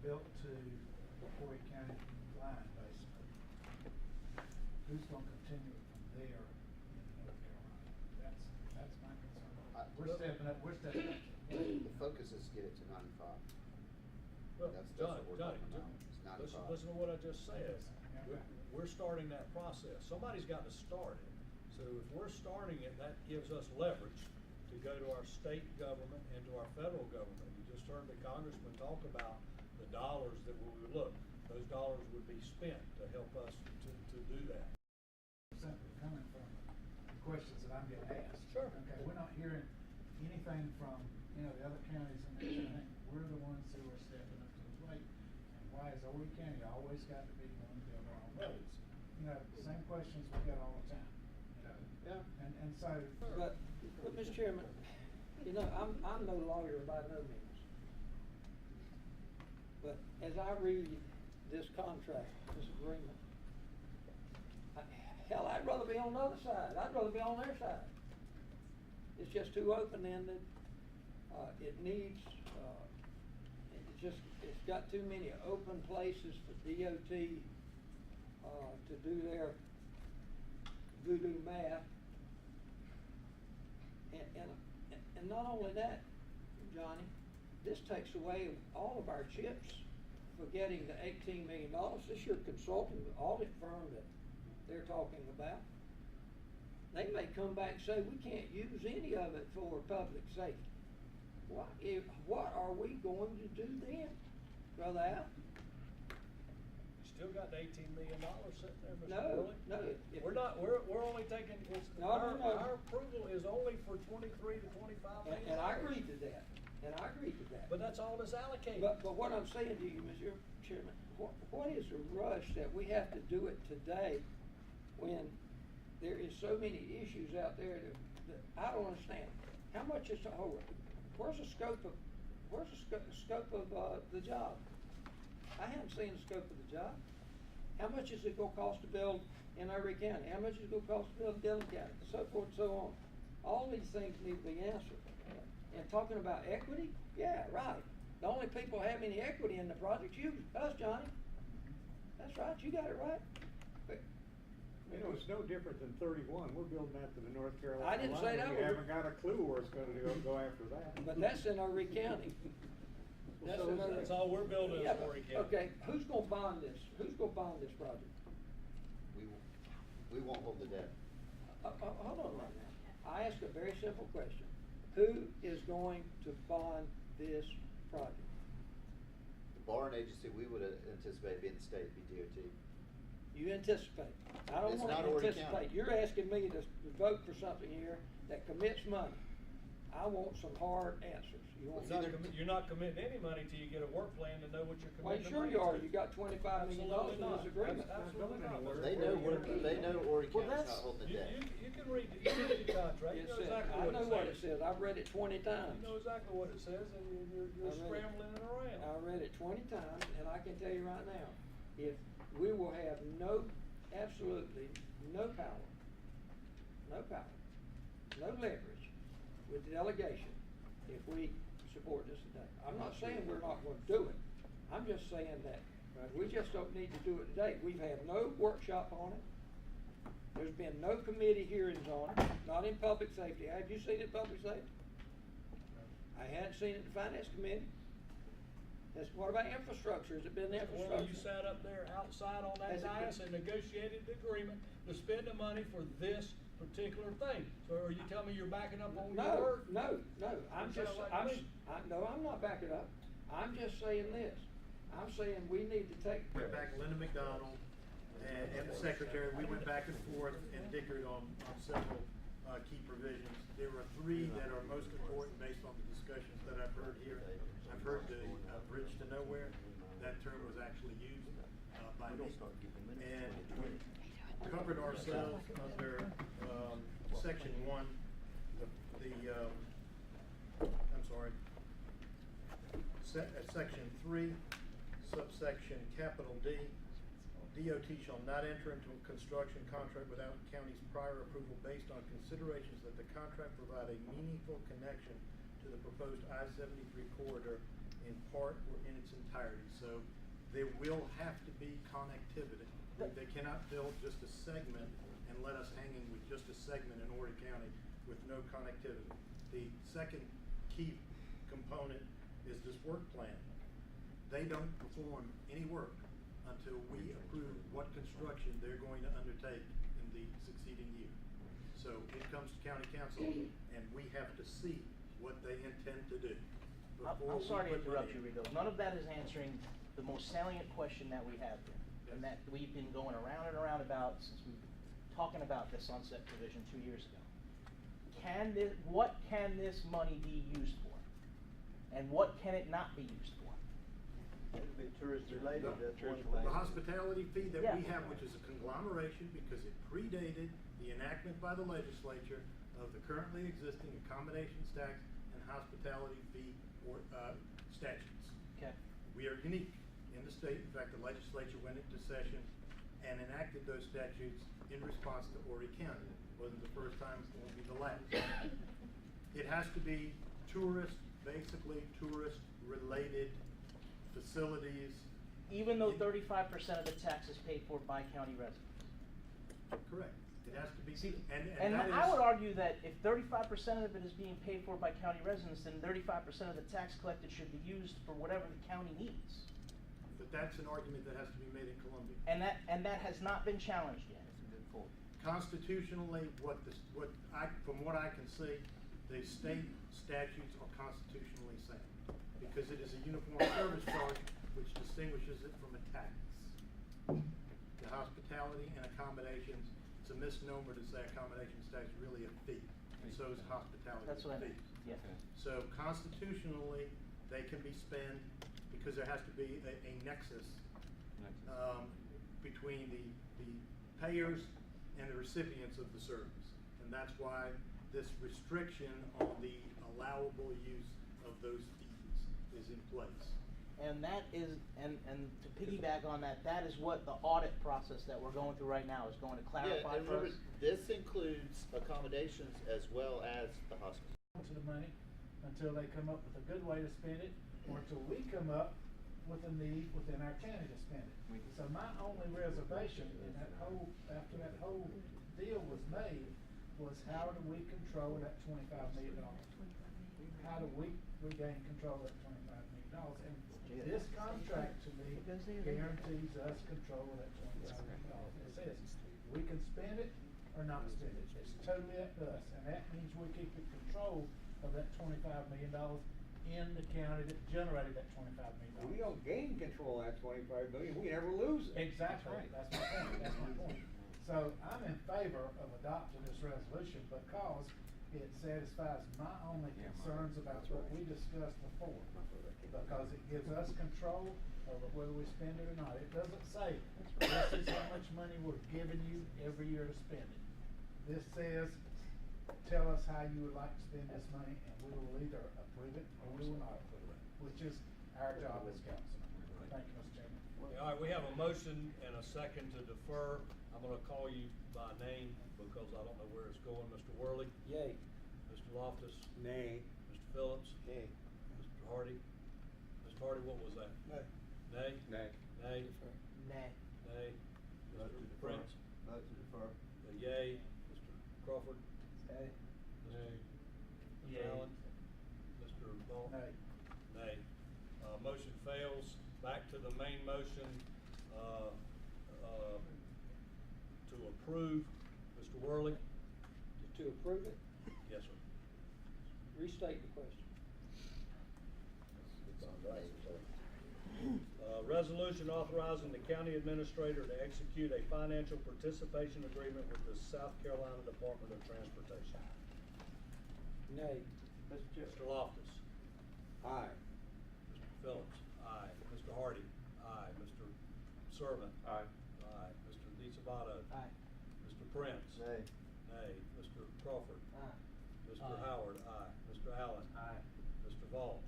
built to the Horry County line, basically, who's gonna continue it from there in North Carolina? That's my concern. We're stepping up to the plate. The focus is to get it to 95. Well, That's Johnny, what we're talking about. It's 95. listen to what I just said. Okay. We're starting that process. Somebody's got to start it. So if we're starting it, that gives us leverage to go to our state government and to our federal government. You just heard the congressman talk about the dollars that we would look. Those dollars would be spent to help us to do that. Simply coming from the questions that I'm getting asked. Sure. Okay, we're not hearing anything from, the other counties and everything. We're the ones who are stepping up to the plate. And why is Horry County always got to be the one to build our own roads? Same questions we get all the time. Yeah. And so. But Mr. Chairman, I'm no lawyer by no means. But as I read this contract, this agreement, hell, I'd rather be on the other side. I'd rather be on their side. It's just too open-ended. It needs, it's got too many open places for DOT to do their voodoo math. And not only that, Johnny, this takes away all of our chips for getting the $18 million. This your consulting audit firm that they're talking about. They may come back and say, we can't use any of it for public safety. What are we going to do then, Brother Al? Still got the $18 million sitting there, Mr. No, Curley? no. We're only taking, our approval is only for 23 to 25 million. And I agree to that, But that's all that's allocated. But what I'm saying to you, Mr. Chairman, what is the rush that we have to do it today when there is so many issues out there that I don't understand? How much is the whole? Where's the scope of the job? I haven't seen the scope of the job. How much is it going to cost to build in Horry County? How much is it going to cost to build in Dillon County? And so forth and so on. All these things need to be answered. And talking about equity, yeah, right. The only people have any equity in the project, us, Johnny. That's right. You got it right. But, it's no different than 31. We're building that to the North Carolina I didn't say that. We haven't got a clue where it's going to go after that. But that's in Horry County. That's all we're building is Horry County. Okay, who's gonna bond this? Who's gonna bond this project? We won't hold the debt. Hold on right now. I asked a very simple question. Who is going to bond this project? The borrowing agency we would anticipate being the state, be DOT. You anticipate. I don't It's want not to Horry anticipate. County. You're asking me to vote for something here that commits money. I want some hard answers. You're not committing any money till you get a work plan to know what you're Well, committing. sure you are. You got $25 million in this agreement. Absolutely not. They know Horry County's not holding the debt. You can read the contract. You know exactly I what know what it says. I've read it 20 times. You know exactly what it says, and you're scrambling it around. I read it 20 times, and I can tell you right now, if we will have absolutely no power, no leverage with the delegation if we support this today. I'm not saying we're not going to do it. I'm just saying that we just don't need to do it today. We've had no workshop on it. There's been no committee hearings on it, not in public safety. Have you seen it in public safety? I hadn't seen it in the finance committee. What about infrastructure? Has it been infrastructure? Well, you sat up there outside on that dais and negotiated the agreement to spend the money for this particular thing. So are you telling me you're backing up on your word? No. I'm not backing up. I'm just saying this. I'm saying we need to take. Went back Linda McDonald and the secretary. We went back and forth and dickered on several key provisions. There were three that are most important based on the discussions that I've heard here. I've heard the bridge to nowhere. That term was actually used by me. And we covered ourselves under section 1, section 3, subsection capital D. DOT shall not enter into a construction contract without the county's prior approval based on considerations that the contract provide a meaningful connection to the proposed I-73 corridor in part or in its entirety. So there will have to be connectivity. They cannot build just a segment and let us hanging with just a segment in Horry County with no connectivity. The second key component is this work plan. They don't perform any work until we approve what construction they're going to undertake in the succeeding year. So it comes to county council and we have to see what they intend to do. I'm sorry to before we put interrupt money you, in. Rigo. None of that is answering the most salient question that we have here, and that we've been going around and around about since we've been talking about this sunset provision 2 years ago. What can this money be used for? And what can it not be used for? It'd be tourist related, that's one The thing. hospitality fee that we Yeah. have, which is a conglomeration because it predated the enactment by the legislature of the currently existing accommodations tax and hospitality fee or statutes. Okay. We are unique in the state. In fact, the legislature went into session and enacted those statutes in response to Horry County. It wasn't the first time, it won't be the last. It has to be basically tourist-related facilities. Even though 35% of the tax is paid for by county residents. Correct. It has to be. See, and that I is- would argue that if 35% of it is being paid for by county residents, then 35% of the tax collected should be used for whatever the county needs. But that's an argument that has to be made in Columbia. And that has not been challenged yet. Constitutionally, from what I can see, the state statutes are constitutionally sound because it is a uniform service charge which distinguishes it from a tax. The hospitality and accommodations, it's a misnomer to say accommodations tax is really a fee, and so is hospitality That's what I fees. mean, yeah. So constitutionally, they can be spent because there has to be a nexus between the payers and the recipients of the service. And that's why this restriction on the allowable use of those fees is in place. And that is, and to piggyback on that, that is what the audit process that we're going through right now is going to clarify and for remember, us. this includes accommodations as well as the hospital. To the money until they come up with a good way to spend it, or until we come up with a need within our county to spend it. So my only reservation in that whole, after that whole deal was made, was how do we control that $25 million? How do we regain control of that $25 million? And this contract to me guarantees us control of that $25 million. It says we can spend it or not spend it. It's totally up to us, and that means we keep the control of that $25 million in the county that generated that $25 million. We don't gain control of that 25 million, we never lose it. Exactly, that's my point, that's my point. So I'm in favor of adopting this resolution because it satisfies my only concerns about what we discussed before. Because it gives us control over whether we spend it or not. It doesn't say, this is how much money we're giving you every year to spend it. This says, tell us how you would like to spend this money and we will either approve it or we will not approve it, which is our job as council. Thank you, Mr. Chairman. All right, we have a motion and a second to defer. I'm gonna call you by name because I don't know where it's going. Mr. Worley? Yay. Mr. Loftus? Nay. Mr. Phillips? Nay. Mr. Hardy? Mr. Hardy, what was that? Nay. Nay? Nay. Nay? Nah. Nay? Vote to Mr. defer. Prince? Vote to defer. A yay. Mr. Crawford? Nay. Nay. Mr. Yay. Allen? Mr. Ball? Nay. Nay. Motion fails. Back to the main motion, to approve. Mr. Worley? To approve it, Yes, sir. restate the question. Resolution authorizing the county administrator to execute a financial participation agreement with the South Carolina Department of Transportation. Nay. Mr. Loftus? Aye. Mr. Phillips? Aye. Mr. Hardy? Aye. Mr. Servant? Aye. Aye. Mr. DeSabato? Aye. Mr. Prince? Nay. Nay. Mr. Crawford? Aye. Mr. Howard? Aye. Mr. Allen? Aye. Mr. Vaughn?